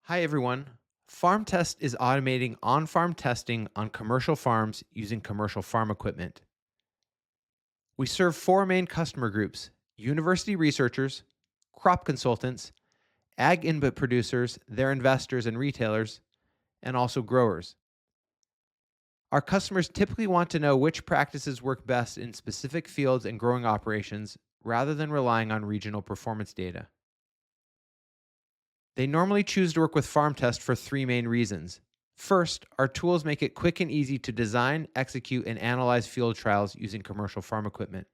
Hi, everyone. FarmTest is automating on farm testing on commercial farms using commercial farm equipment. We serve four main customer groups: university researchers, crop consultants, ag input producers, their investors and retailers, and also growers. Our customers typically want to know which practices work best in specific fields and growing operations rather than relying on regional performance data. They normally choose to work with FarmTest for three main reasons. First, our tools make it quick and easy to design, execute, and analyze field trials using commercial farm equipment.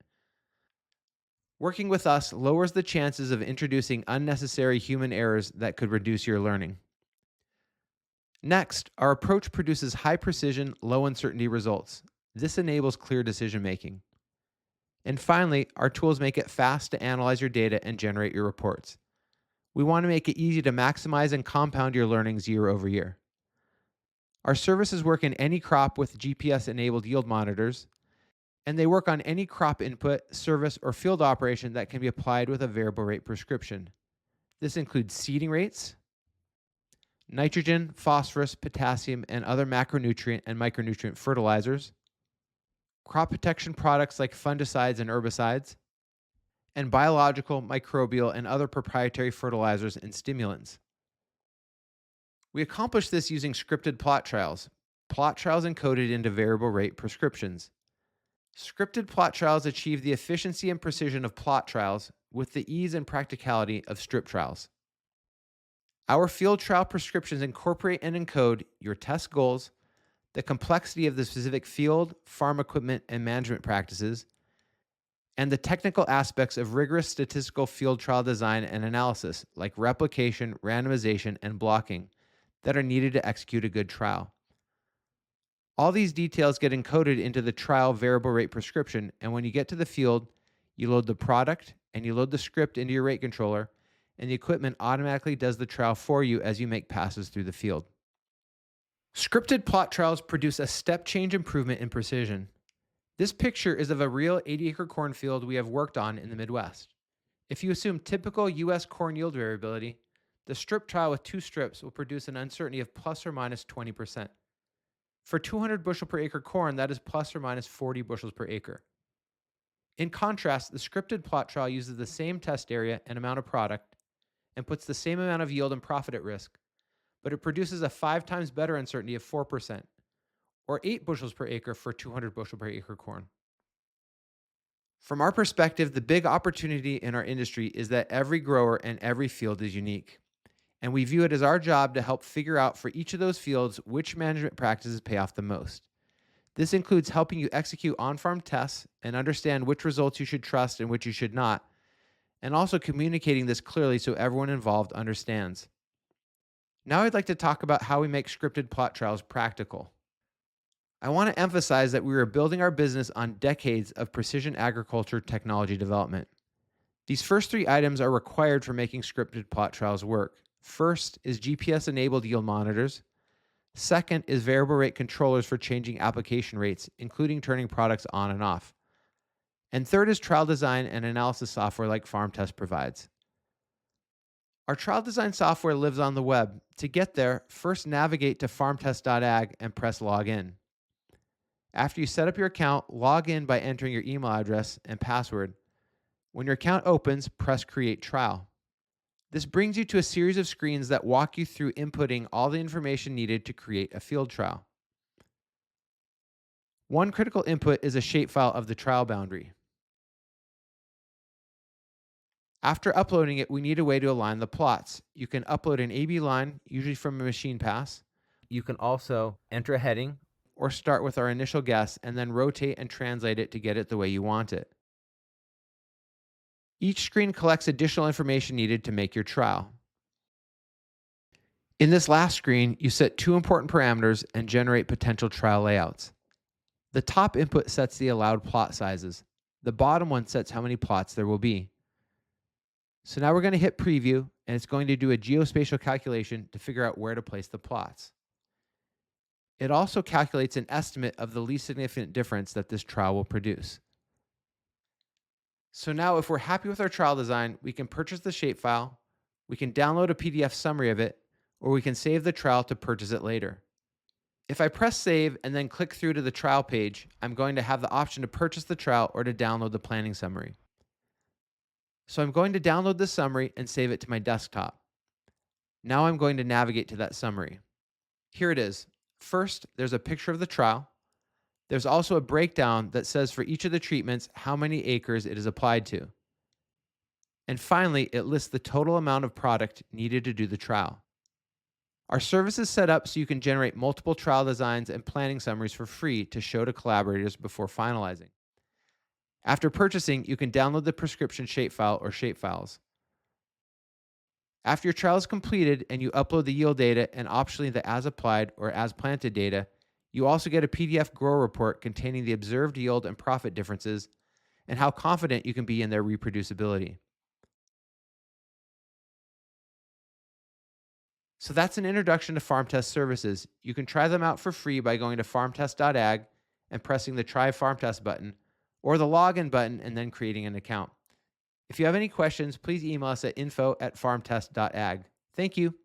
Working with us lowers the chances of introducing unnecessary human errors that could reduce your learning. Next, our approach produces high precision, low uncertainty results. This enables clear decision making. And finally, our tools make it fast to analyze your data and generate your reports. We want to make it easy to maximize and compound your learnings year over year. Our services work in any crop with GPS-enabled yield monitors, and they work on any crop input, service, or field operation that can be applied with a variable rate prescription. This includes seeding rates, nitrogen, phosphorus, potassium, and other macronutrient and micronutrient fertilizers, crop protection products like fungicides and herbicides, and biological, microbial, and other proprietary fertilizers and stimulants. We accomplish this using scripted plot trials encoded into variable rate prescriptions. Scripted plot trials achieve the efficiency and precision of plot trials with the ease and practicality of strip trials. Our field trial prescriptions incorporate and encode your test goals, the complexity of the specific field, farm equipment, and management practices, and the technical aspects of rigorous statistical field trial design and analysis, like replication, randomization, and blocking, that are needed to execute a good trial. All these details get encoded into the trial variable rate prescription, and when you get to the field, you load the product and you load the script into your rate controller, and the equipment automatically does the trial for you as you make passes through the field. Scripted plot trials produce a step change improvement in precision. This picture is of a real 80-acre cornfield we have worked on in the Midwest. If you assume typical U.S. corn yield variability, the strip trial with two strips will produce an uncertainty of plus or minus 20%. For 200 bushel per acre corn, that is plus or minus 40 bushels per acre. In contrast, the scripted plot trial uses the same test area and amount of product and puts the same amount of yield and profit at risk, but it produces a 5 times better uncertainty of 4%, or 8 bushels per acre for 200 bushel per acre corn. From our perspective, the big opportunity in our industry is that every grower and every field is unique. And we view it as our job to help figure out for each of those fields which management practices pay off the most. This includes helping you execute on-farm tests and understand which results you should trust and which you should not, and also communicating this clearly so everyone involved understands. Now I'd like to talk about how we make scripted plot trials practical. I want to emphasize that we are building our business on decades of precision agriculture technology development. These first three items are required for making scripted plot trials work. First is GPS-enabled yield monitors. Second is variable rate controllers for changing application rates, including turning products on and off. And third is trial design and analysis software like FarmTest provides. Our trial design software lives on the web. To get there, first navigate to farmtest.ag and press login. After you set up your account, log in by entering your email address and password. When your account opens, press Create Trial. This brings you to a series of screens that walk you through inputting all the information needed to create a field trial. One critical input is a shapefile of the trial boundary. After uploading it, we need a way to align the plots. You can upload an AB line, usually from a machine pass. You can also enter a heading or start with our initial guess and then rotate and translate it to get it the way you want it. Each screen collects additional information needed to make your trial. In this last screen, you set two important parameters and generate potential trial layouts. The top input sets the allowed plot sizes. The bottom one sets how many plots there will be. So now we're going to hit preview, and it's going to do a geospatial calculation to figure out where to place the plots. It also calculates an estimate of the least significant difference that this trial will produce. So now if we're happy with our trial design, we can purchase the shapefile, we can download a PDF summary of it, or we can save the trial to purchase it later. If I press save and then click through to the trial page, I'm going to have the option to purchase the trial or to download the planning summary. So I'm going to download the summary and save it to my desktop. Now I'm going to navigate to that summary. Here it is. First, there's a picture of the trial. There's also a breakdown that says for each of the treatments how many acres it is applied to. And finally, it lists the total amount of product needed to do the trial. Our service is set up so you can generate multiple trial designs and planning summaries for free to show to collaborators before finalizing. After purchasing, you can download the prescription shapefile or shapefiles. After your trial is completed and you upload the yield data and optionally the as applied or as planted data, you also get a PDF grower report containing the observed yield and profit differences and how confident you can be in their reproducibility. So that's an introduction to FarmTest services. You can try them out for free by going to farmtest.ag and pressing the Try FarmTest button or the Login button and then creating an account. If you have any questions, please email us at info@farmtest.ag. Thank you.